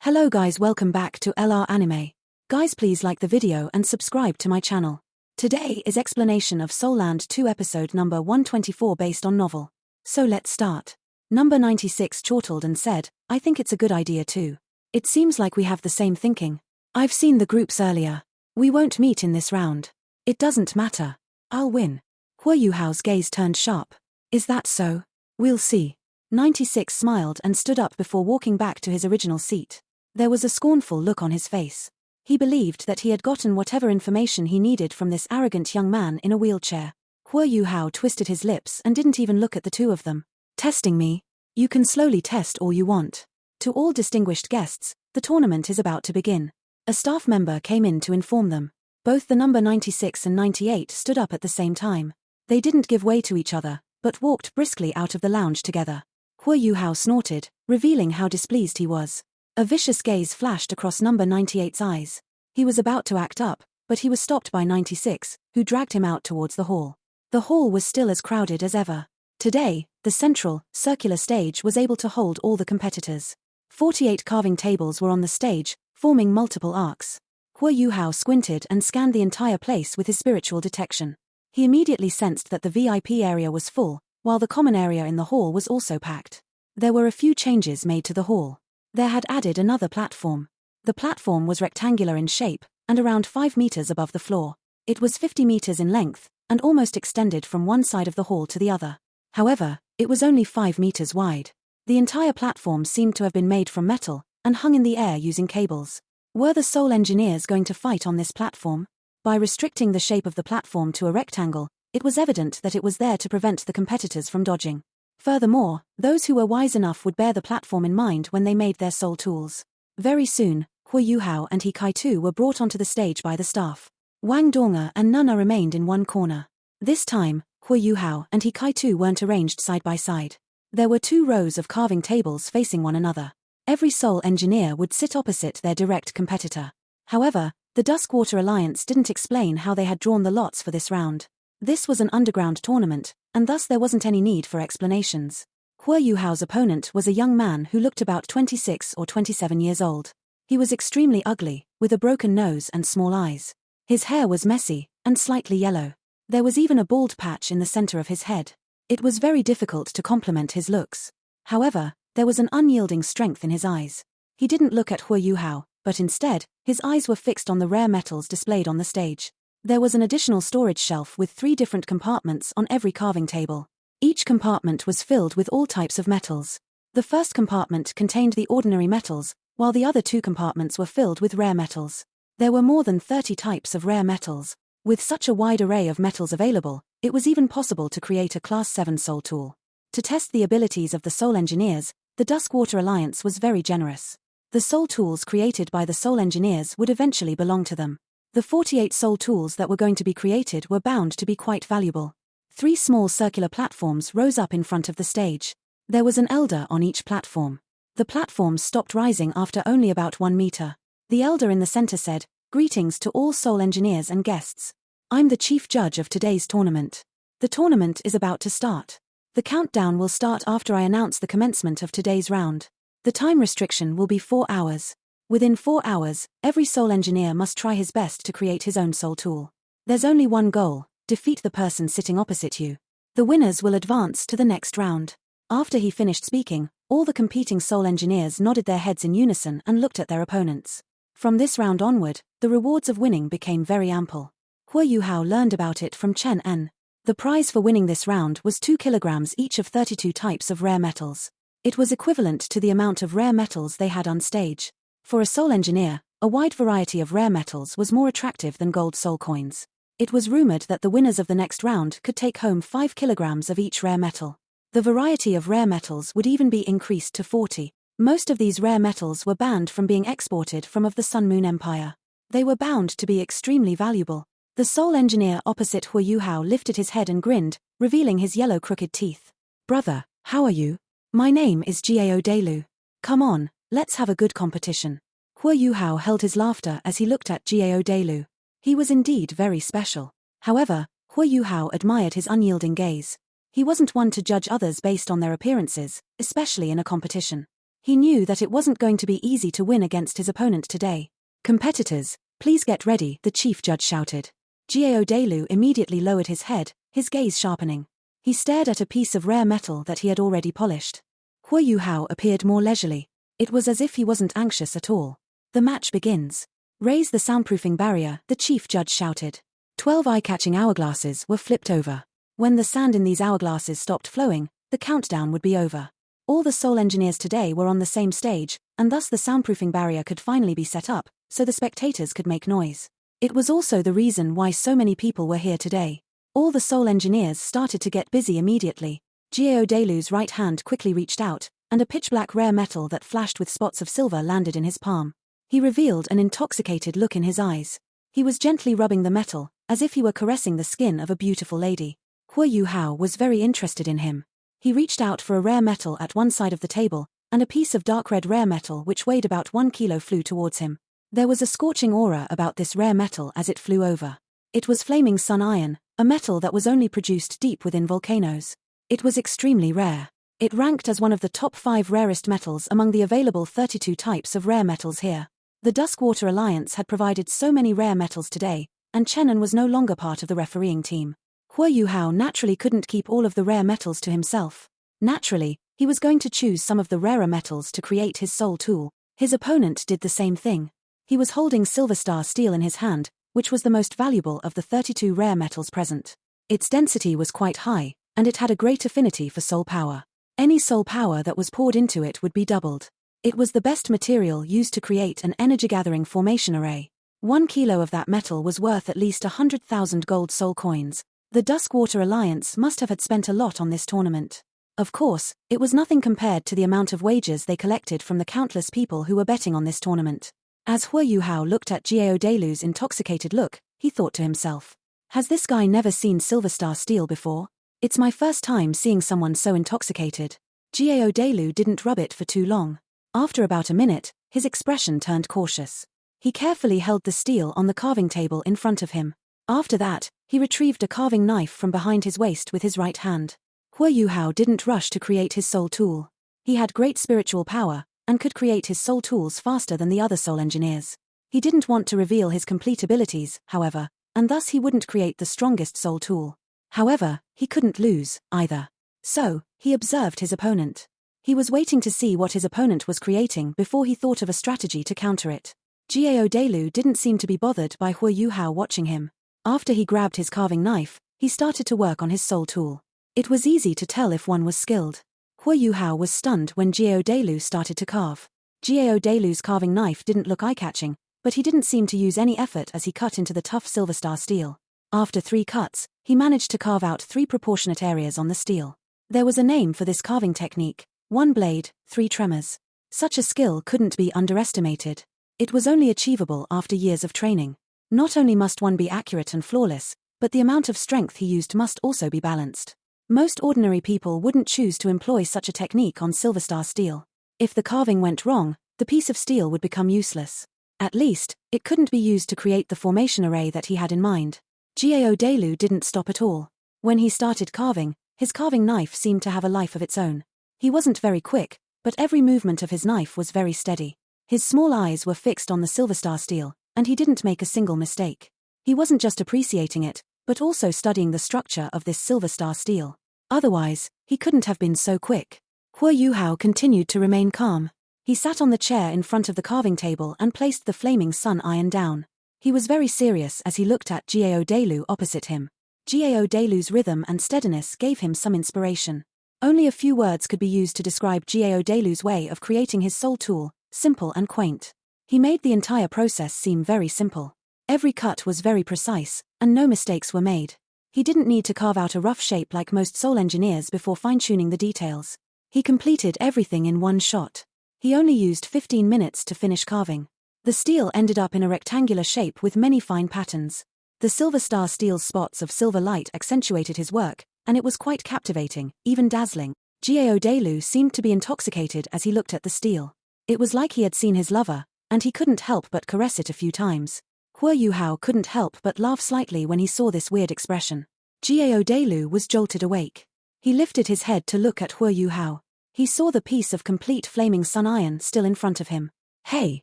Hello guys, welcome back to LR Anime. Guys, please like the video and subscribe to my channel. Today is explanation of Soul Land 2 episode number 124 based on novel. So let's start. Number 96 chortled and said, I think it's a good idea too. It seems like we have the same thinking. I've seen the groups earlier. We won't meet in this round. It doesn't matter. I'll win. Hua Yuhao's gaze turned sharp. Is that so? We'll see. 96 smiled and stood up before walking back to his original seat. There was a scornful look on his face. He believed that he had gotten whatever information he needed from this arrogant young man in a wheelchair. Hua Yuhao twisted his lips and didn't even look at the two of them. Testing me? You can slowly test all you want. To all distinguished guests, the tournament is about to begin. A staff member came in to inform them. Both the number 96 and 98 stood up at the same time. They didn't give way to each other, but walked briskly out of the lounge together. Hua Yuhao snorted, revealing how displeased he was. A vicious gaze flashed across number 98's eyes. He was about to act up, but he was stopped by 96, who dragged him out towards the hall. The hall was still as crowded as ever. Today, the central, circular stage was able to hold all the competitors. 48 carving tables were on the stage, forming multiple arcs. Hua Yuhao squinted and scanned the entire place with his spiritual detection. He immediately sensed that the VIP area was full, while the common area in the hall was also packed. There were a few changes made to the hall. There had added another platform. The platform was rectangular in shape, and around 5 meters above the floor. It was 50 meters in length, and almost extended from one side of the hall to the other. However, it was only 5 meters wide. The entire platform seemed to have been made from metal, and hung in the air using cables. Were the Soul Engineers going to fight on this platform? By restricting the shape of the platform to a rectangle, it was evident that it was there to prevent the competitors from dodging. Furthermore, those who were wise enough would bear the platform in mind when they made their soul tools. Very soon, Hua Yuhao and He Kai-tu were brought onto the stage by the staff. Wang Donga and Nuna remained in one corner. This time, Hua Yuhao and He Kai-tu weren't arranged side by side. There were 2 rows of carving tables facing one another. Every Soul Engineer would sit opposite their direct competitor. However, the Duskwater Alliance didn't explain how they had drawn the lots for this round. This was an underground tournament, and thus there wasn't any need for explanations. Hua Yuhao's opponent was a young man who looked about 26 or 27 years old. He was extremely ugly, with a broken nose and small eyes. His hair was messy, and slightly yellow. There was even a bald patch in the center of his head. It was very difficult to compliment his looks. However, there was an unyielding strength in his eyes. He didn't look at Hua Yuhao, but instead, his eyes were fixed on the rare metals displayed on the stage. There was an additional storage shelf with 3 different compartments on every carving table. Each compartment was filled with all types of metals. The first compartment contained the ordinary metals, while the other 2 compartments were filled with rare metals. There were more than 30 types of rare metals. With such a wide array of metals available, it was even possible to create a Class 7 soul tool. To test the abilities of the Soul Engineers, the Duskwater Alliance was very generous. The soul tools created by the Soul Engineers would eventually belong to them. The 48 soul tools that were going to be created were bound to be quite valuable. 3 small circular platforms rose up in front of the stage. There was an elder on each platform. The platforms stopped rising after only about 1 meter. The elder in the center said, "Greetings to all Soul Engineers and guests. I'm the chief judge of today's tournament. The tournament is about to start. The countdown will start after I announce the commencement of today's round. The time restriction will be 4 hours. Within 4 hours, every Soul Engineer must try his best to create his own soul tool. There's only one goal: defeat the person sitting opposite you. The winners will advance to the next round." After he finished speaking, all the competing Soul Engineers nodded their heads in unison and looked at their opponents. From this round onward, the rewards of winning became very ample. Hua Yuhao learned about it from Chen En. The prize for winning this round was 2 kilograms each of 32 types of rare metals. It was equivalent to the amount of rare metals they had on stage. For a Soul Engineer, a wide variety of rare metals was more attractive than gold soul coins. It was rumored that the winners of the next round could take home 5 kilograms of each rare metal. The variety of rare metals would even be increased to 40. Most of these rare metals were banned from being exported from of the Sun Moon Empire. They were bound to be extremely valuable. The Soul Engineer opposite Hua Yuhao lifted his head and grinned, revealing his yellow crooked teeth. "Brother, how are you? My name is Gao Delu. Come on, let's have a good competition." Hua Yuhao held his laughter as he looked at Gao Delu. He was indeed very special. However, Hua Yuhao admired his unyielding gaze. He wasn't one to judge others based on their appearances, especially in a competition. He knew that it wasn't going to be easy to win against his opponent today. "Competitors, please get ready," the chief judge shouted. Gao Delu immediately lowered his head, his gaze sharpening. He stared at a piece of rare metal that he had already polished. Huo Yuhao appeared more leisurely. It was as if he wasn't anxious at all. "The match begins. Raise the soundproofing barrier," the chief judge shouted. 12 eye-catching hourglasses were flipped over. When the sand in these hourglasses stopped flowing, the countdown would be over. All the Soul Engineers today were on the same stage, and thus the soundproofing barrier could finally be set up, so the spectators could make noise. It was also the reason why so many people were here today. All the Soul Engineers started to get busy immediately. Gao Delu's right hand quickly reached out, and a pitch-black rare metal that flashed with spots of silver landed in his palm. He revealed an intoxicated look in his eyes. He was gently rubbing the metal, as if he were caressing the skin of a beautiful lady. Huo Yuhao was very interested in him. He reached out for a rare metal at one side of the table, and a piece of dark red rare metal which weighed about 1 kilo flew towards him. There was a scorching aura about this rare metal as it flew over. It was flaming sun iron, a metal that was only produced deep within volcanoes. It was extremely rare. It ranked as one of the top 5 rarest metals among the available 32 types of rare metals here. The Duskwater Alliance had provided so many rare metals today, and Chenan was no longer part of the refereeing team. Huo Yuhao naturally couldn't keep all of the rare metals to himself. Naturally, he was going to choose some of the rarer metals to create his soul tool. His opponent did the same thing. He was holding Silver Star steel in his hand, which was the most valuable of the 32 rare metals present. Its density was quite high, and it had a great affinity for soul power. Any soul power that was poured into it would be doubled. It was the best material used to create an energy-gathering formation array. 1 kilo of that metal was worth at least 100,000 gold soul coins. The Duskwater Alliance must have had spent a lot on this tournament. Of course, it was nothing compared to the amount of wagers they collected from the countless people who were betting on this tournament. As Huo Yuhao looked at Gao Delu's intoxicated look, he thought to himself, "Has this guy never seen Silver Star steel before? It's my first time seeing someone so intoxicated." Gao Delu didn't rub it for too long. After about a minute, his expression turned cautious. He carefully held the steel on the carving table in front of him. After that, he retrieved a carving knife from behind his waist with his right hand. Huo Yuhao didn't rush to create his soul tool. He had great spiritual power, and could create his soul tools faster than the other soul engineers. He didn't want to reveal his complete abilities, however, and thus he wouldn't create the strongest soul tool. However, he couldn't lose, either. So, he observed his opponent. He was waiting to see what his opponent was creating before he thought of a strategy to counter it. Gao Delu didn't seem to be bothered by Huo Yuhao watching him. After he grabbed his carving knife, he started to work on his soul tool. It was easy to tell if one was skilled. Huo Yuhao was stunned when Gao Delu started to carve. Gao Delu's carving knife didn't look eye-catching, but he didn't seem to use any effort as he cut into the tough Silver Star steel. After 3 cuts, he managed to carve out 3 proportionate areas on the steel. There was a name for this carving technique: 1 blade, 3 tremors. Such a skill couldn't be underestimated. It was only achievable after years of training. Not only must one be accurate and flawless, but the amount of strength he used must also be balanced. Most ordinary people wouldn't choose to employ such a technique on Silver Star steel. If the carving went wrong, the piece of steel would become useless. At least, it couldn't be used to create the formation array that he had in mind. Gao Delu didn't stop at all. When he started carving, his carving knife seemed to have a life of its own. He wasn't very quick, but every movement of his knife was very steady. His small eyes were fixed on the Silver Star steel, and he didn't make a single mistake. He wasn't just appreciating it, but also studying the structure of this Silver Star steel. Otherwise, he couldn't have been so quick. Huo Yuhao continued to remain calm. He sat on the chair in front of the carving table and placed the flaming sun iron down. He was very serious as he looked at Gao Delu opposite him. Gao Delu's rhythm and steadiness gave him some inspiration. Only a few words could be used to describe Gao Delu's way of creating his soul tool: simple and quaint. He made the entire process seem very simple. Every cut was very precise, and no mistakes were made. He didn't need to carve out a rough shape like most soul engineers before fine-tuning the details. He completed everything in one shot. He only used 15 minutes to finish carving. The steel ended up in a rectangular shape with many fine patterns. The Silver Star steel's spots of silver light accentuated his work, and it was quite captivating, even dazzling. Gao Delu seemed to be intoxicated as he looked at the steel. It was like he had seen his lover, and he couldn't help but caress it a few times. Huo Yuhao couldn't help but laugh slightly when he saw this weird expression. Gao Delu was jolted awake. He lifted his head to look at Huo Yuhao. He saw the piece of complete flaming sun iron still in front of him. Hey,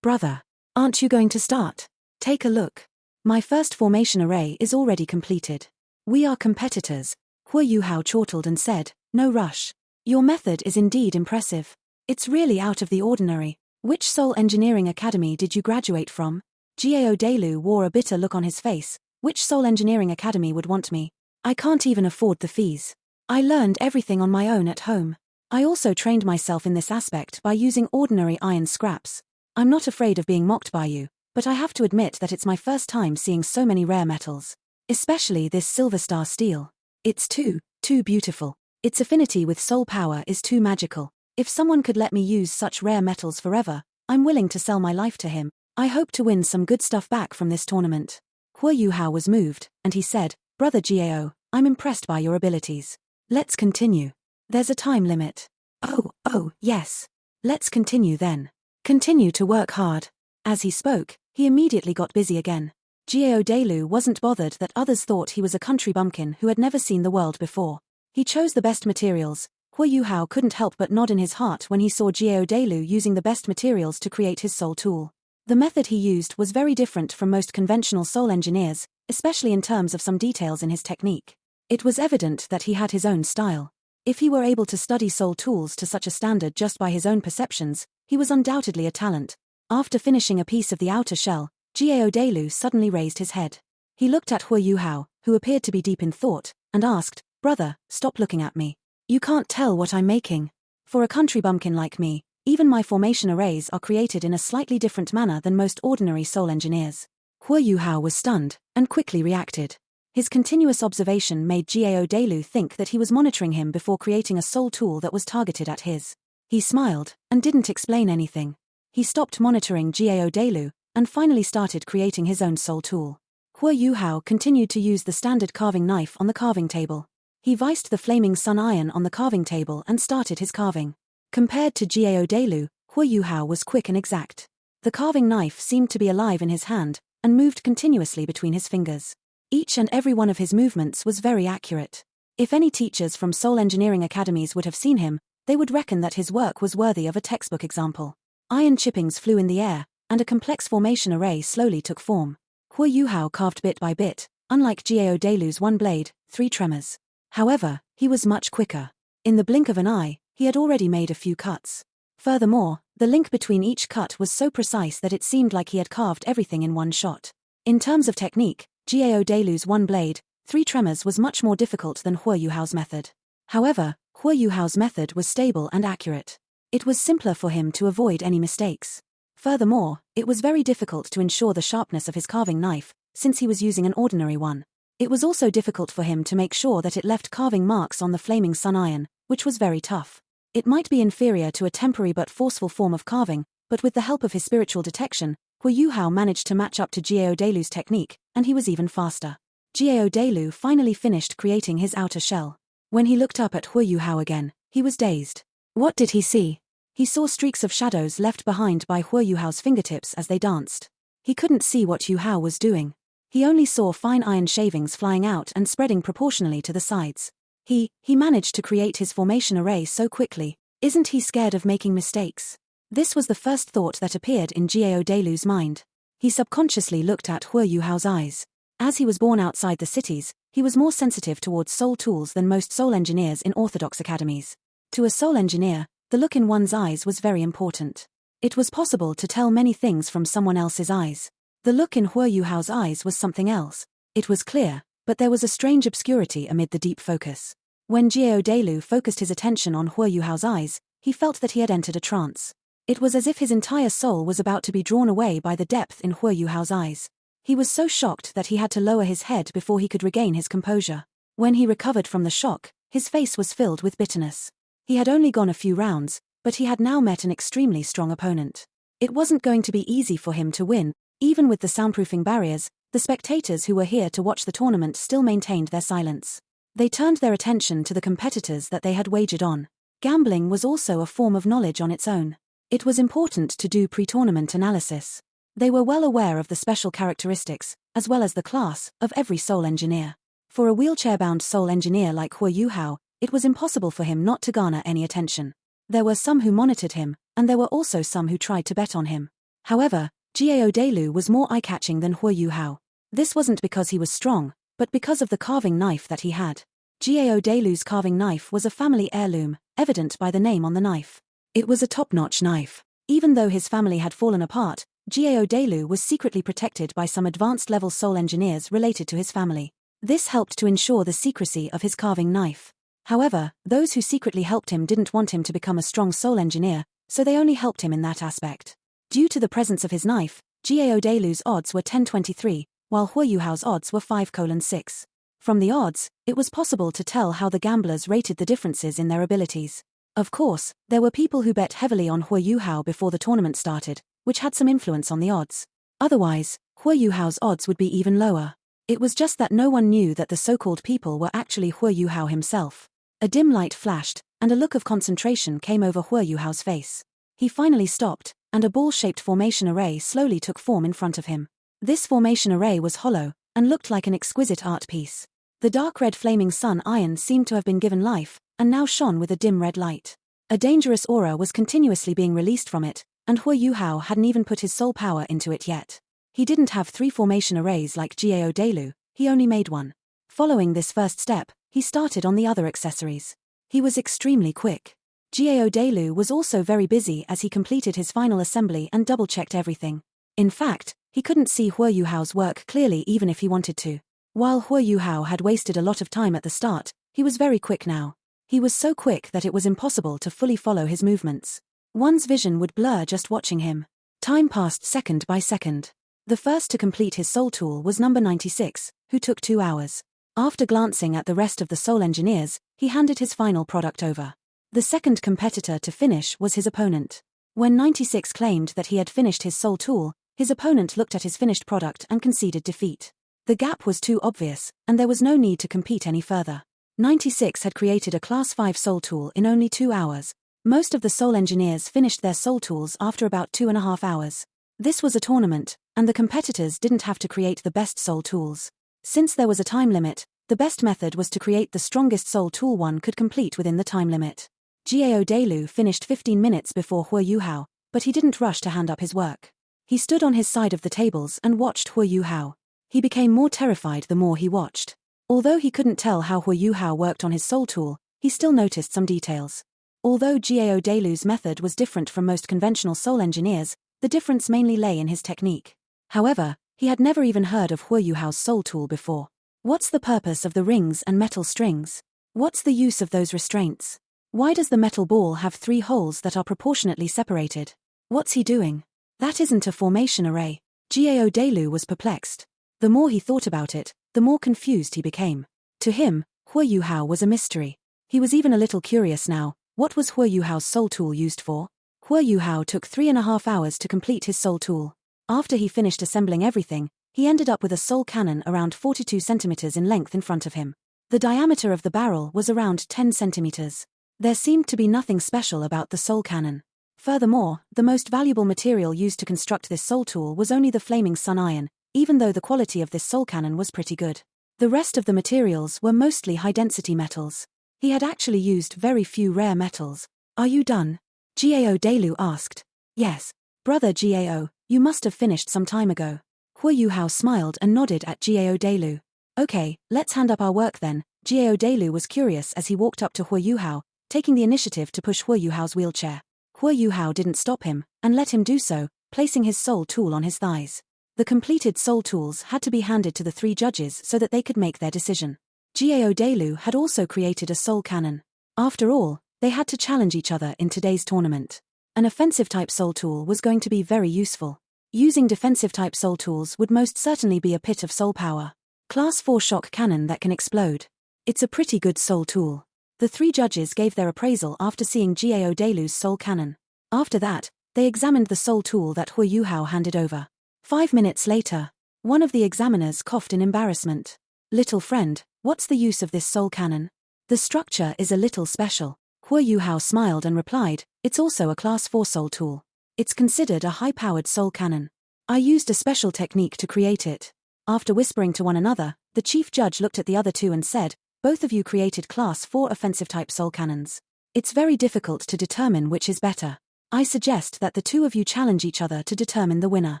brother. Aren't you going to start? Take a look. My first formation array is already completed. We are competitors. Huo Yuhao chortled and said, no rush. Your method is indeed impressive. It's really out of the ordinary. Which Seoul Engineering Academy did you graduate from? Gao Delu wore a bitter look on his face. Which Seoul Engineering Academy would want me? I can't even afford the fees. I learned everything on my own at home. I also trained myself in this aspect by using ordinary iron scraps. I'm not afraid of being mocked by you, but I have to admit that it's my first time seeing so many rare metals. Especially this silver star steel. It's too beautiful. Its affinity with soul power is too magical. If someone could let me use such rare metals forever, I'm willing to sell my life to him. I hope to win some good stuff back from this tournament. Huo Yuhao was moved, and he said, Brother Gao, I'm impressed by your abilities. Let's continue. There's a time limit. Oh, yes. Let's continue then. Continue to work hard. As he spoke, he immediately got busy again. Gao Delu wasn't bothered that others thought he was a country bumpkin who had never seen the world before. He chose the best materials. Huo Yuhao couldn't help but nod in his heart when he saw Gao Delu using the best materials to create his soul tool. The method he used was very different from most conventional soul engineers, especially in terms of some details in his technique. It was evident that he had his own style. If he were able to study soul tools to such a standard just by his own perceptions, he was undoubtedly a talent. After finishing a piece of the outer shell, Gao Delu suddenly raised his head. He looked at Huo Yuhao, who appeared to be deep in thought, and asked, Brother, stop looking at me. You can't tell what I'm making. For a country bumpkin like me, even my formation arrays are created in a slightly different manner than most ordinary soul engineers. Huo Yuhao was stunned, and quickly reacted. His continuous observation made Gao Delu think that he was monitoring him before creating a soul tool that was targeted at his. He smiled, and didn't explain anything. He stopped monitoring Gao Delu, and finally started creating his own soul tool. Huo Yuhao continued to use the standard carving knife on the carving table. He viced the flaming sun iron on the carving table and started his carving. Compared to Gao Delu, Huo Yuhao was quick and exact. The carving knife seemed to be alive in his hand, and moved continuously between his fingers. Each and every one of his movements was very accurate. If any teachers from soul engineering academies would have seen him, they would reckon that his work was worthy of a textbook example. Iron chippings flew in the air, and a complex formation array slowly took form. Huo Yuhao carved bit by bit, unlike Gao Delu's one blade, 3 tremors. However, he was much quicker. In the blink of an eye, he had already made a few cuts. Furthermore, the link between each cut was so precise that it seemed like he had carved everything in one shot. In terms of technique, Gao Delu's one blade, 3 tremors was much more difficult than Huo Yuhao's method. However, Huo Yuhao's method was stable and accurate. It was simpler for him to avoid any mistakes. Furthermore, it was very difficult to ensure the sharpness of his carving knife, since he was using an ordinary one. It was also difficult for him to make sure that it left carving marks on the flaming sun iron, which was very tough. It might be inferior to a temporary but forceful form of carving, but with the help of his spiritual detection, Huo Yuhao managed to match up to Gao Delu's technique, and he was even faster. Gao Delu finally finished creating his outer shell. When he looked up at Huo Yuhao again, he was dazed. What did he see? He saw streaks of shadows left behind by Huo Yuhao's fingertips as they danced. He couldn't see what Yuhao was doing. He only saw fine iron shavings flying out and spreading proportionally to the sides. He managed to create his formation array so quickly. Isn't he scared of making mistakes? This was the first thought that appeared in Gao Delu's mind. He subconsciously looked at Huo Yuhao's eyes. As he was born outside the cities, he was more sensitive towards soul tools than most soul engineers in orthodox academies. To a soul engineer, the look in one's eyes was very important. It was possible to tell many things from someone else's eyes. The look in Huo Yuhao's eyes was something else. It was clear, but there was a strange obscurity amid the deep focus. When Gao Delu focused his attention on Huo Yuhao's eyes, he felt that he had entered a trance. It was as if his entire soul was about to be drawn away by the depth in Huo Yuhao's eyes. He was so shocked that he had to lower his head before he could regain his composure. When he recovered from the shock, his face was filled with bitterness. He had only gone a few rounds, but he had now met an extremely strong opponent. It wasn't going to be easy for him to win. Even with the soundproofing barriers, the spectators who were here to watch the tournament still maintained their silence. They turned their attention to the competitors that they had wagered on. Gambling was also a form of knowledge on its own. It was important to do pre-tournament analysis. They were well aware of the special characteristics, as well as the class, of every soul engineer. For a wheelchair-bound soul engineer like Huo Yuhao, it was impossible for him not to garner any attention. There were some who monitored him, and there were also some who tried to bet on him. However, Jiao Delu was more eye-catching than Huo Yuhao. This wasn't because he was strong, but because of the carving knife that he had. Jiao Delu's carving knife was a family heirloom, evident by the name on the knife. It was a top-notch knife. Even though his family had fallen apart, Jiao Delu was secretly protected by some advanced-level soul engineers related to his family. This helped to ensure the secrecy of his carving knife. However, those who secretly helped him didn't want him to become a strong soul engineer, so they only helped him in that aspect. Due to the presence of his knife, Jiao Delu's odds were 10-23, while Huo Yuhao's odds were 5-6. From the odds, it was possible to tell how the gamblers rated the differences in their abilities. Of course, there were people who bet heavily on Huo Yuhao before the tournament started, which had some influence on the odds. Otherwise, Huo Yuhao's odds would be even lower. It was just that no one knew that the so-called people were actually Huo Yuhao himself. A dim light flashed, and a look of concentration came over Huo Yuhao's face. He finally stopped, and a ball-shaped formation array slowly took form in front of him. This formation array was hollow, and looked like an exquisite art piece. The dark red flaming sun iron seemed to have been given life, and now shone with a dim red light. A dangerous aura was continuously being released from it, and Huo Yuhao hadn't even put his soul power into it yet. He didn't have 3 formation arrays like Jiao Delu, he only made 1. Following this first step, he started on the other accessories. He was extremely quick. Jiao Delu was also very busy as he completed his final assembly and double-checked everything. In fact, he couldn't see Huo Yuhao's work clearly even if he wanted to. While Huo Yuhao had wasted a lot of time at the start, he was very quick now. He was so quick that it was impossible to fully follow his movements. One's vision would blur just watching him. Time passed second by second. The first to complete his soul tool was number 96, who took 2 hours. After glancing at the rest of the soul engineers, he handed his final product over. The second competitor to finish was his opponent. When 96 claimed that he had finished his soul tool, his opponent looked at his finished product and conceded defeat. The gap was too obvious, and there was no need to compete any further. 96 had created a Class 5 soul tool in only 2 hours. Most of the soul engineers finished their soul tools after about 2.5 hours. This was a tournament, and the competitors didn't have to create the best soul tools. Since there was a time limit, the best method was to create the strongest soul tool one could complete within the time limit. Jiao Delu finished 15 minutes before Huo Yuhao, but he didn't rush to hand up his work. He stood on his side of the tables and watched Huo Yuhao. He became more terrified the more he watched. Although he couldn't tell how Huo Yuhao worked on his soul tool, he still noticed some details. Although Jiao Delu's method was different from most conventional soul engineers, the difference mainly lay in his technique. However, he had never even heard of Huo Yuhao's soul tool before. What's the purpose of the rings and metal strings? What's the use of those restraints? Why does the metal ball have 3 holes that are proportionately separated? What's he doing? That isn't a formation array. Jiao Delu was perplexed. The more he thought about it, the more confused he became. To him, Huo Yuhao was a mystery. He was even a little curious now. What was Huo Yuhao's soul tool used for? Huo Yuhao took 3.5 hours to complete his soul tool. After he finished assembling everything, he ended up with a soul cannon around 42 centimeters in length in front of him. The diameter of the barrel was around 10 centimeters. There seemed to be nothing special about the soul cannon. Furthermore, the most valuable material used to construct this soul tool was only the flaming sun iron, even though the quality of this soul cannon was pretty good. The rest of the materials were mostly high-density metals. He had actually used very few rare metals. Are you done? Jiao Delu asked. Yes. Brother Jiao, you must have finished some time ago. Huo Yuhao smiled and nodded at Jiao Delu. Okay, let's hand up our work then. Jiao Delu was curious as he walked up to Huo Yuhao, taking the initiative to push Huo Yuhao's wheelchair. Huo Yuhao didn't stop him, and let him do so, placing his soul tool on his thighs. The completed soul tools had to be handed to the 3 judges so that they could make their decision. Jiao Delu had also created a soul cannon. After all, they had to challenge each other in today's tournament. An offensive-type soul tool was going to be very useful. Using defensive-type soul tools would most certainly be a pit of soul power. Class 4 shock cannon that can explode. It's a pretty good soul tool. The 3 judges gave their appraisal after seeing Jiao Delu's soul cannon. After that, they examined the soul tool that Huo Yuhao handed over. 5 minutes later, one of the examiners coughed in embarrassment. Little friend, what's the use of this soul cannon? The structure is a little special. Huo Yuhao smiled and replied, it's also a Class 4 soul tool. It's considered a high-powered soul cannon. I used a special technique to create it. After whispering to one another, the chief judge looked at the other 2 and said, both of you created Class 4 offensive-type soul cannons. It's very difficult to determine which is better. I suggest that the two of you challenge each other to determine the winner.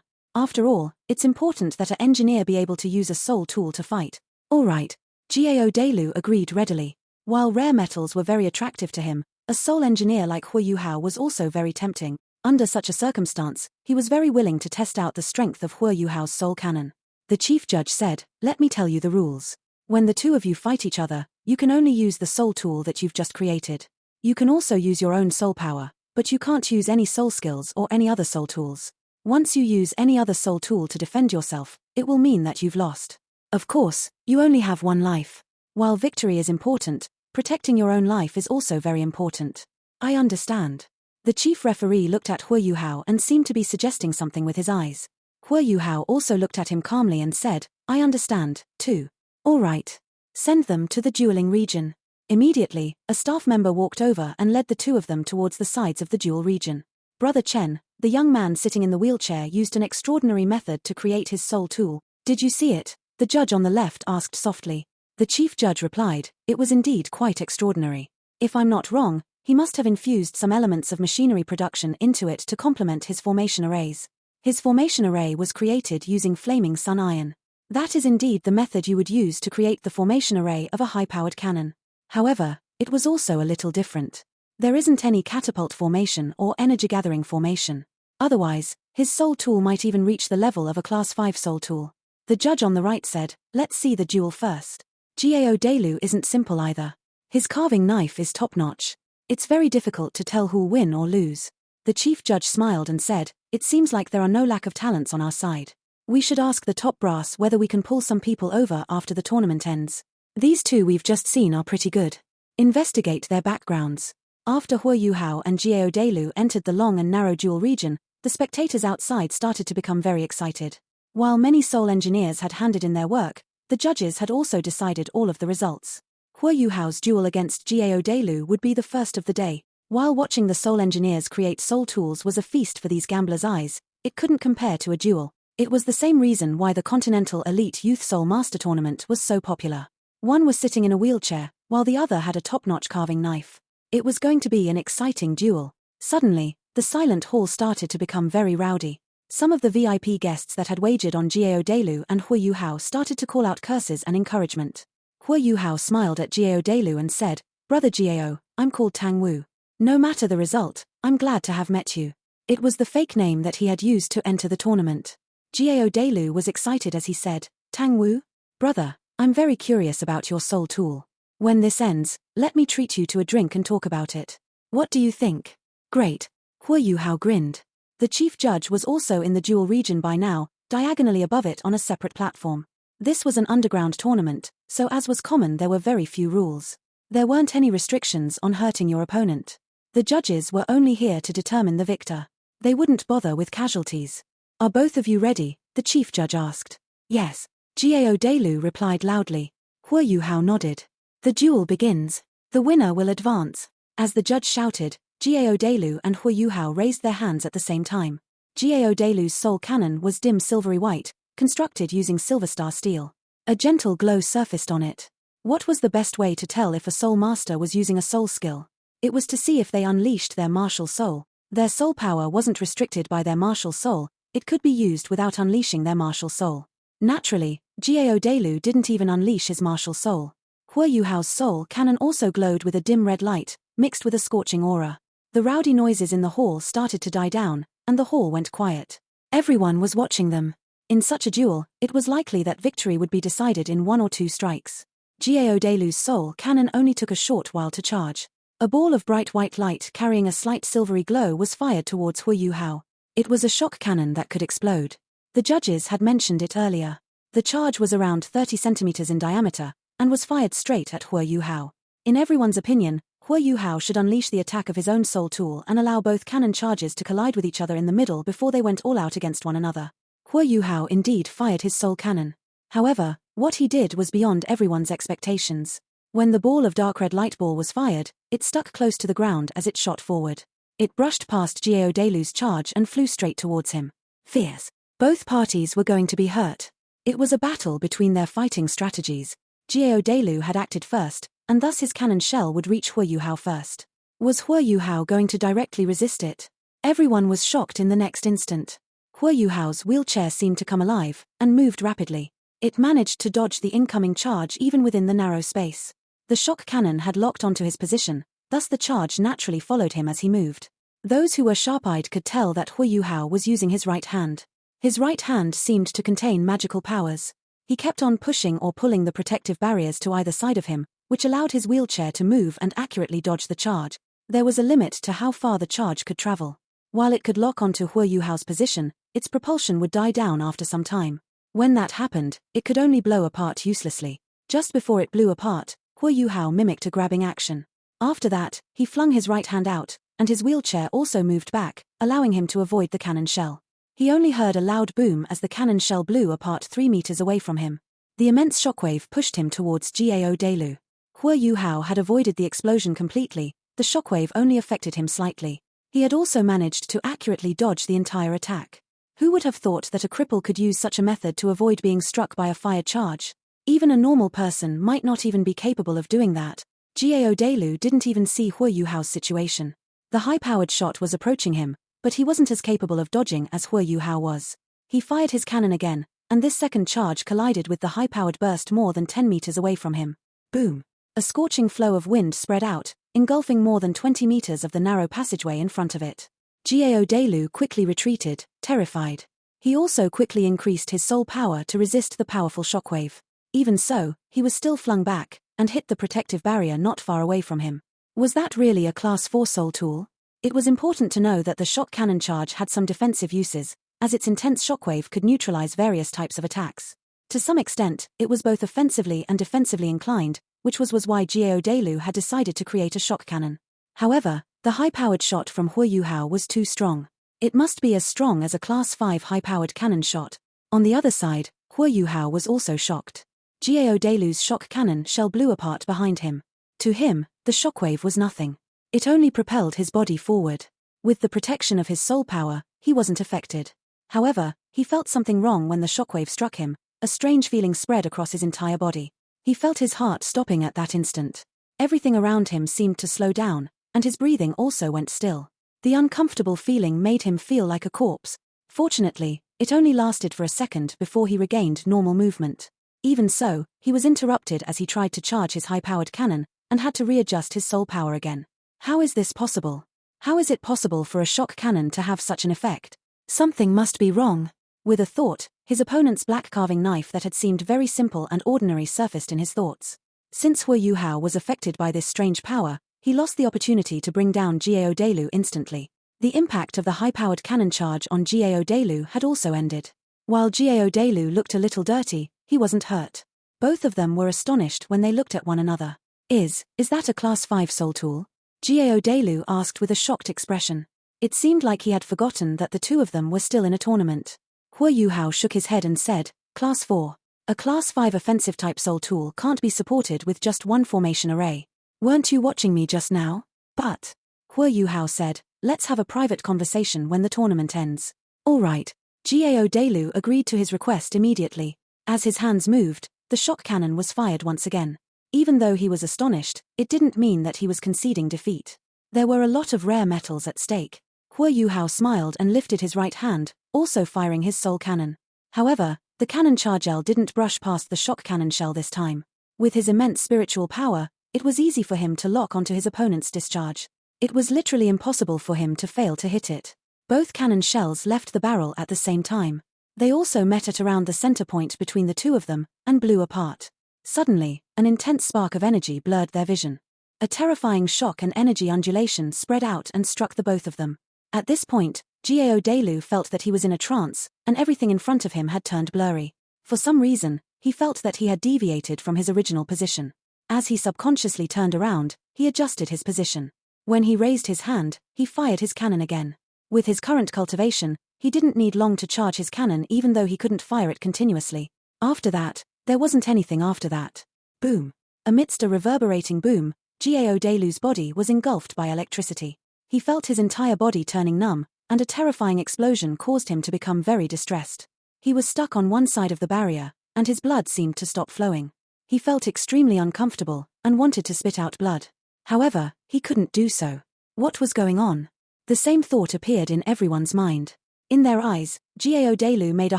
After all, it's important that an engineer be able to use a soul tool to fight. All right. Gao Delu agreed readily. While rare metals were very attractive to him, a soul engineer like Hu Yuhao was also very tempting. Under such a circumstance, he was very willing to test out the strength of Hu Yuhao's soul cannon. The chief judge said, "Let me tell you the rules. When the two of you fight each other, you can only use the soul tool that you've just created. You can also use your own soul power, but you can't use any soul skills or any other soul tools. Once you use any other soul tool to defend yourself, it will mean that you've lost. Of course, you only have one life. While victory is important, protecting your own life is also very important." "I understand." The chief referee looked at Hu Yuhao and seemed to be suggesting something with his eyes. Hu Yuhao also looked at him calmly and said, "I understand, too." "All right. Send them to the dueling region." Immediately, a staff member walked over and led the two of them towards the sides of the duel region. Brother Chen, the young man sitting in the wheelchair, used an extraordinary method to create his soul tool. "Did you see it?" the judge on the left asked softly. The chief judge replied, "It was indeed quite extraordinary. If I'm not wrong, he must have infused some elements of machinery production into it to complement his formation arrays. His formation array was created using flaming sun iron. That is indeed the method you would use to create the formation array of a high-powered cannon. However, it was also a little different. There isn't any catapult formation or energy-gathering formation. Otherwise, his soul tool might even reach the level of a Class 5 soul tool." The judge on the right said, "Let's see the duel first." Gao Delu isn't simple either. His carving knife is top-notch. It's very difficult to tell who'll win or lose. The chief judge smiled and said, "It seems like there are no lack of talents on our side. We should ask the top brass whether we can pull some people over after the tournament ends. These two we've just seen are pretty good. Investigate their backgrounds." After Hu Yuhao and Gao Delu entered the long and narrow duel region, the spectators outside started to become very excited. While many soul engineers had handed in their work, the judges had also decided all of the results. Hu Yuhao's duel against Gao Delu would be the first of the day. While watching the soul engineers create soul tools was a feast for these gamblers' eyes, it couldn't compare to a duel. It was the same reason why the Continental Elite Youth Soul Master Tournament was so popular. One was sitting in a wheelchair, while the other had a top-notch carving knife. It was going to be an exciting duel. Suddenly, the silent hall started to become very rowdy. Some of the VIP guests that had wagered on Gao Delu and Hu Yuhao started to call out curses and encouragement. Hu Yuhao smiled at Gao Delu and said, "Brother Gao, I'm called Tang Wu. No matter the result, I'm glad to have met you." It was the fake name that he had used to enter the tournament. Gao Delu was excited as he said, "Tang Wu? Brother, I'm very curious about your soul tool. When this ends, let me treat you to a drink and talk about it. What do you think?" "Great." Hu Yuhao grinned. The chief judge was also in the duel region by now, diagonally above it on a separate platform. This was an underground tournament, so as was common there were very few rules. There weren't any restrictions on hurting your opponent. The judges were only here to determine the victor. They wouldn't bother with casualties. "Are both of you ready?" the chief judge asked. "Yes." Gao Delu replied loudly. Hu Yuhao nodded. "The duel begins. The winner will advance." As the judge shouted, Gao Delu and Hu Yuhao raised their hands at the same time. Gao Delu's soul cannon was dim silvery white, constructed using silver star steel. A gentle glow surfaced on it. What was the best way to tell if a soul master was using a soul skill? It was to see if they unleashed their martial soul. Their soul power wasn't restricted by their martial soul, it could be used without unleashing their martial soul. Naturally, Gao Delu didn't even unleash his martial soul. Hu Yuhao's soul cannon also glowed with a dim red light, mixed with a scorching aura. The rowdy noises in the hall started to die down, and the hall went quiet. Everyone was watching them. In such a duel, it was likely that victory would be decided in 1 or 2 strikes. Gao Delu's soul cannon only took a short while to charge. A ball of bright white light carrying a slight silvery glow was fired towards Hu Yuhao. It was a shock cannon that could explode. The judges had mentioned it earlier. The charge was around 30 centimeters in diameter, and was fired straight at Hu Yuhao. In everyone's opinion, Hu Yuhao should unleash the attack of his own soul tool and allow both cannon charges to collide with each other in the middle before they went all out against one another. Hu Yuhao indeed fired his soul cannon. However, what he did was beyond everyone's expectations. When the ball of dark red light ball was fired, it stuck close to the ground as it shot forward. It brushed past Gao Delu's charge and flew straight towards him. Fierce. Both parties were going to be hurt. It was a battle between their fighting strategies. Gao Delu had acted first, and thus his cannon shell would reach Hu Yuhao first. Was Hua Yuhao going to directly resist it? Everyone was shocked in the next instant. Hua Yuhao's wheelchair seemed to come alive, and moved rapidly. It managed to dodge the incoming charge even within the narrow space. The shock cannon had locked onto his position, thus the charge naturally followed him as he moved. Those who were sharp-eyed could tell that Hua Yuhao was using his right hand. His right hand seemed to contain magical powers. He kept on pushing or pulling the protective barriers to either side of him, which allowed his wheelchair to move and accurately dodge the charge. There was a limit to how far the charge could travel. While it could lock onto Hua Yuhao's position, its propulsion would die down after some time. When that happened, it could only blow apart uselessly. Just before it blew apart, Hua Yuhao mimicked a grabbing action. After that, he flung his right hand out, and his wheelchair also moved back, allowing him to avoid the cannon shell. He only heard a loud boom as the cannon shell blew apart 3 meters away from him. The immense shockwave pushed him towards Gao Delu. Hua Yuhao had avoided the explosion completely, the shockwave only affected him slightly. He had also managed to accurately dodge the entire attack. Who would have thought that a cripple could use such a method to avoid being struck by a fired charge? Even a normal person might not even be capable of doing that. Gao Delu didn't even see Hua Yuhao's situation. The high-powered shot was approaching him, but he wasn't as capable of dodging as Hua Yuhao was. He fired his cannon again, and this second charge collided with the high-powered burst more than 10 meters away from him. Boom! A scorching flow of wind spread out, engulfing more than 20 meters of the narrow passageway in front of it. Gao Delu quickly retreated, terrified. He also quickly increased his soul power to resist the powerful shockwave. Even so, he was still flung back, and hit the protective barrier not far away from him. Was that really a Class 4 soul tool? It was important to know that the shock cannon charge had some defensive uses, as its intense shockwave could neutralize various types of attacks. To some extent, it was both offensively and defensively inclined, which was why Gao Delu had decided to create a shock cannon. However, the high-powered shot from Hua Yuhao was too strong. It must be as strong as a Class 5 high-powered cannon shot. On the other side, Hua Yuhao was also shocked. Gao Delu's shock cannon shell blew apart behind him. To him, the shockwave was nothing. It only propelled his body forward. With the protection of his soul power, he wasn't affected. However, he felt something wrong when the shockwave struck him. A strange feeling spread across his entire body. He felt his heart stopping at that instant. Everything around him seemed to slow down, and his breathing also went still. The uncomfortable feeling made him feel like a corpse. Fortunately, it only lasted for a second before he regained normal movement. Even so, he was interrupted as he tried to charge his high-powered cannon, and had to readjust his soul power again. How is this possible? How is it possible for a shock cannon to have such an effect? Something must be wrong. With a thought, his opponent's black carving knife that had seemed very simple and ordinary surfaced in his thoughts. Since Hua Yuhao was affected by this strange power, he lost the opportunity to bring down Gao Delu instantly. The impact of the high-powered cannon charge on Gao Delu had also ended. While Gao Delu looked a little dirty, he wasn't hurt. Both of them were astonished when they looked at one another. Is that a Class 5 soul tool? Gao Delu asked with a shocked expression. It seemed like he had forgotten that the two of them were still in a tournament. Hua Yuhao shook his head and said, Class 4. A Class 5 offensive type soul tool can't be supported with just one formation array. Weren't you watching me just now? But, Hua Yuhao said, let's have a private conversation when the tournament ends. All right. Gao Delu agreed to his request immediately. As his hands moved, the shock cannon was fired once again. Even though he was astonished, it didn't mean that he was conceding defeat. There were a lot of rare metals at stake. Hua Yuhao smiled and lifted his right hand, also firing his soul cannon. However, the cannon charge didn't brush past the shock cannon shell this time. With his immense spiritual power, it was easy for him to lock onto his opponent's discharge. It was literally impossible for him to fail to hit it. Both cannon shells left the barrel at the same time. They also met at around the center point between the two of them, and blew apart. Suddenly, an intense spark of energy blurred their vision. A terrifying shock and energy undulation spread out and struck the both of them. At this point, Gao Delu felt that he was in a trance, and everything in front of him had turned blurry. For some reason, he felt that he had deviated from his original position. As he subconsciously turned around, he adjusted his position. When he raised his hand, he fired his cannon again. With his current cultivation, he didn't need long to charge his cannon even though he couldn't fire it continuously. After that, there wasn't anything after that. Boom. Amidst a reverberating boom, Gao Delu's body was engulfed by electricity. He felt his entire body turning numb, and a terrifying explosion caused him to become very distressed. He was stuck on one side of the barrier, and his blood seemed to stop flowing. He felt extremely uncomfortable, and wanted to spit out blood. However, he couldn't do so. What was going on? The same thought appeared in everyone's mind. In their eyes, Gao Delu made a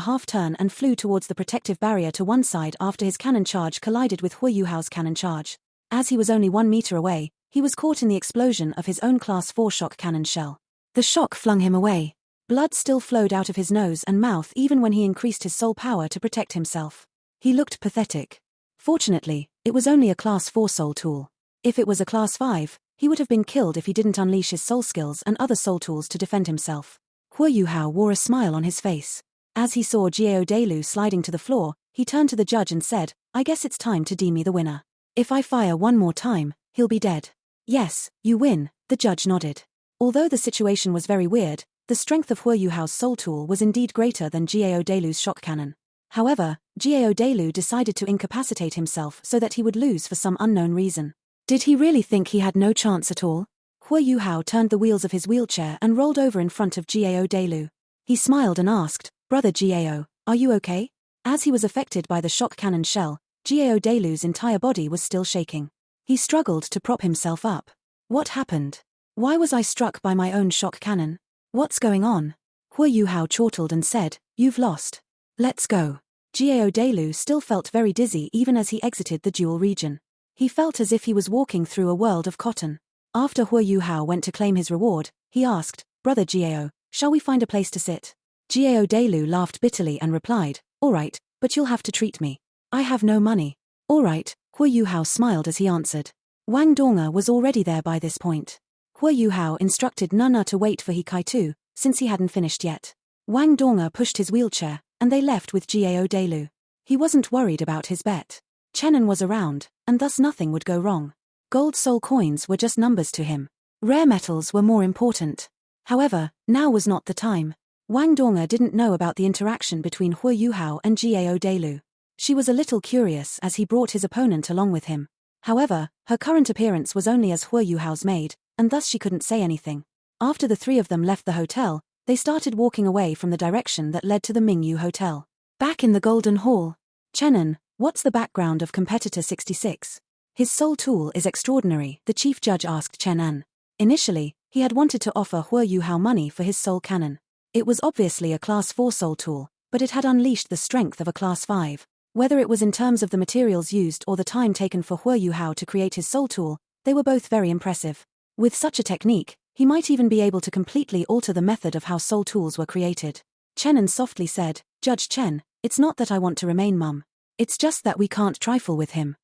half-turn and flew towards the protective barrier to one side after his cannon charge collided with Hu Yuhao's cannon charge. As he was only 1 meter away, he was caught in the explosion of his own Class 4 shock cannon shell. The shock flung him away. Blood still flowed out of his nose and mouth even when he increased his soul power to protect himself. He looked pathetic. Fortunately, it was only a Class 4 soul tool. If it was a Class 5, he would have been killed if he didn't unleash his soul skills and other soul tools to defend himself. Hu Yuhao wore a smile on his face. As he saw Gao Delu sliding to the floor, he turned to the judge and said, "I guess it's time to deem me the winner. If I fire one more time, he'll be dead." "Yes, you win," the judge nodded. Although the situation was very weird, the strength of Hu Yuhao's soul tool was indeed greater than Gao Delu's shock cannon. However, Gao Delu decided to incapacitate himself so that he would lose for some unknown reason. Did he really think he had no chance at all? Hu Yuhao turned the wheels of his wheelchair and rolled over in front of Gao Delu. He smiled and asked, "Brother Gao, are you okay?" As he was affected by the shock cannon shell, Gao Delu's entire body was still shaking. He struggled to prop himself up. What happened? Why was I struck by my own shock cannon? What's going on? Hu Yuhao chortled and said, "You've lost. Let's go." Gao Delu still felt very dizzy even as he exited the Duel region. He felt as if he was walking through a world of cotton. After Hu Yuhao went to claim his reward, he asked, "Brother Gao, shall we find a place to sit?" Gao Delu laughed bitterly and replied, "All right, but you'll have to treat me. I have no money." "All right," Hu Yuhao smiled as he answered. Wang Donga was already there by this point. Hu Yuhao instructed Nana to wait for He Kai-tu, since he hadn't finished yet. Wang Donga pushed his wheelchair, and they left with Gao Delu. He wasn't worried about his bet. Chenin was around, and thus nothing would go wrong. Gold soul coins were just numbers to him. Rare metals were more important. However, now was not the time. Wang Donga didn't know about the interaction between Hu Yuhao and Gao Delu. She was a little curious as he brought his opponent along with him. However, her current appearance was only as Hu Yuhao's maid, and thus she couldn't say anything. After the three of them left the hotel, they started walking away from the direction that led to the Mingyu Hotel. Back in the Golden Hall. "Chenin, what's the background of Competitor 66? His soul tool is extraordinary," the chief judge asked Chenan. Initially, he had wanted to offer Hu Yuhao money for his soul cannon. It was obviously a Class 4 soul tool, but it had unleashed the strength of a Class 5. Whether it was in terms of the materials used or the time taken for Hu Yuhao to create his soul tool, they were both very impressive. With such a technique, he might even be able to completely alter the method of how soul tools were created. Chenin softly said, "Judge Chen, it's not that I want to remain mum. It's just that we can't trifle with him."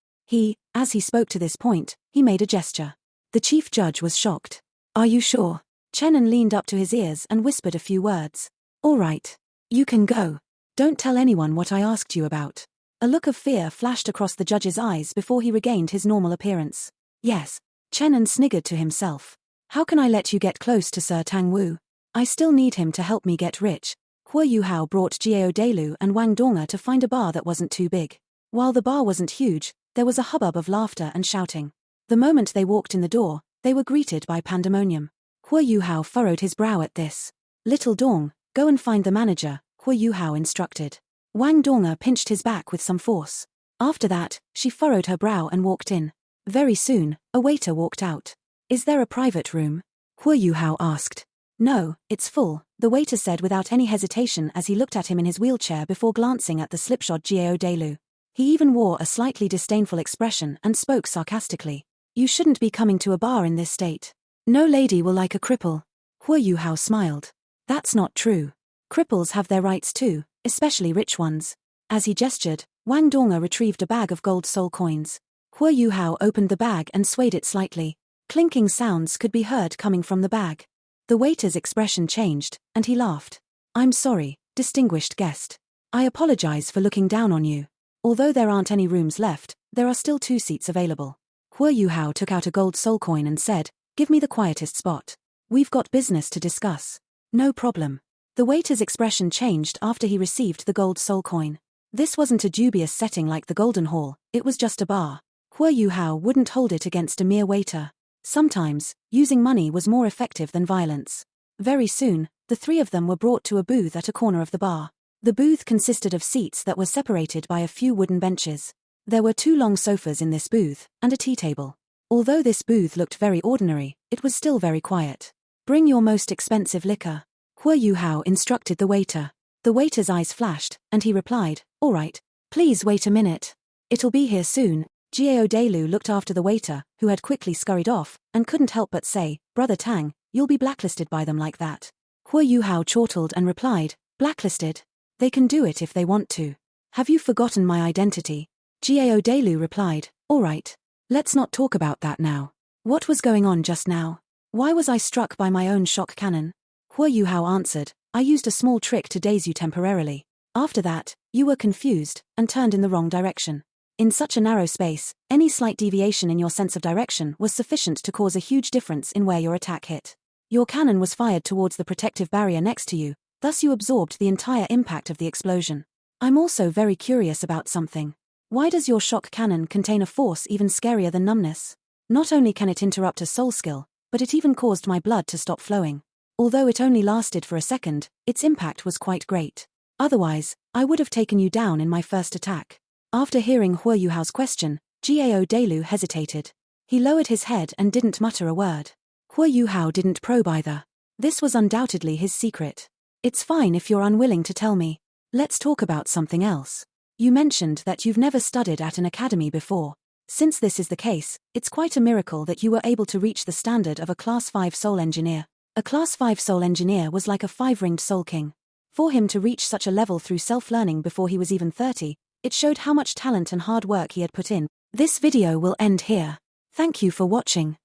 As he spoke to this point, he made a gesture. The chief judge was shocked. "Are you sure?" Chenin leaned up to his ears and whispered a few words. "All right. You can go. Don't tell anyone what I asked you about." A look of fear flashed across the judge's eyes before he regained his normal appearance. "Yes." Chenin sniggered to himself. "How can I let you get close to Sir Tang Wu? I still need him to help me get rich." Hu Yuhao brought Gao Delu and Wang Donga to find a bar that wasn't too big. While the bar wasn't huge, there was a hubbub of laughter and shouting. The moment they walked in the door, they were greeted by pandemonium. Hu Yuhao furrowed his brow at this. "Little Dong, go and find the manager," Hu Yuhao instructed. Wang Donga pinched his back with some force. After that, she furrowed her brow and walked in. Very soon, a waiter walked out. "Is there a private room?" Hu Yuhao asked. "No, it's full," the waiter said without any hesitation as he looked at him in his wheelchair before glancing at the slipshod Gao Delu. He even wore a slightly disdainful expression and spoke sarcastically. "You shouldn't be coming to a bar in this state. No lady will like a cripple." Hu Yuhao smiled. "That's not true. Cripples have their rights too, especially rich ones." As he gestured, Wang Donga retrieved a bag of gold soul coins. Hu Yuhao opened the bag and swayed it slightly. Clinking sounds could be heard coming from the bag. The waiter's expression changed, and he laughed. "I'm sorry, distinguished guest. I apologize for looking down on you. Although there aren't any rooms left, there are still 2 seats available." Hu Yuhao took out a gold soul coin and said, "Give me the quietest spot. We've got business to discuss." "No problem." The waiter's expression changed after he received the gold soul coin. This wasn't a dubious setting like the Golden Hall, it was just a bar. Hu Yuhao wouldn't hold it against a mere waiter. Sometimes, using money was more effective than violence. Very soon, the 3 of them were brought to a booth at a corner of the bar. The booth consisted of seats that were separated by a few wooden benches. There were 2 long sofas in this booth, and a tea table. Although this booth looked very ordinary, it was still very quiet. Bring your most expensive liquor. Hua Yuhao instructed the waiter. The waiter's eyes flashed, and he replied, "All right. Please wait a minute. It'll be here soon." Jiao Delu looked after the waiter, who had quickly scurried off, and couldn't help but say, "Brother Tang, you'll be blacklisted by them like that." Hua Yuhao chortled and replied, "Blacklisted? They can do it if they want to. Have you forgotten my identity?" Jiao Delu replied, "All right. Let's not talk about that now. What was going on just now? Why was I struck by my own shock cannon?" Hua Yuhao answered, "I used a small trick to daze you temporarily. After that, you were confused, and turned in the wrong direction. In such a narrow space, any slight deviation in your sense of direction was sufficient to cause a huge difference in where your attack hit. Your cannon was fired towards the protective barrier next to you, thus you absorbed the entire impact of the explosion. I'm also very curious about something. Why does your shock cannon contain a force even scarier than numbness? Not only can it interrupt a soul skill, but it even caused my blood to stop flowing. Although it only lasted for a second, its impact was quite great. Otherwise, I would have taken you down in my first attack." After hearing Hua Yuhao's question, Jiao Delu hesitated. He lowered his head and didn't mutter a word. Hua Yuhao didn't probe either. This was undoubtedly his secret. "It's fine if you're unwilling to tell me. Let's talk about something else. You mentioned that you've never studied at an academy before. Since this is the case, it's quite a miracle that you were able to reach the standard of a Class 5 Soul Engineer. A Class 5 Soul Engineer was like a 5-ringed Soul King. For him to reach such a level through self-learning before he was even 30, it showed how much talent and hard work he had put in." This video will end here. Thank you for watching.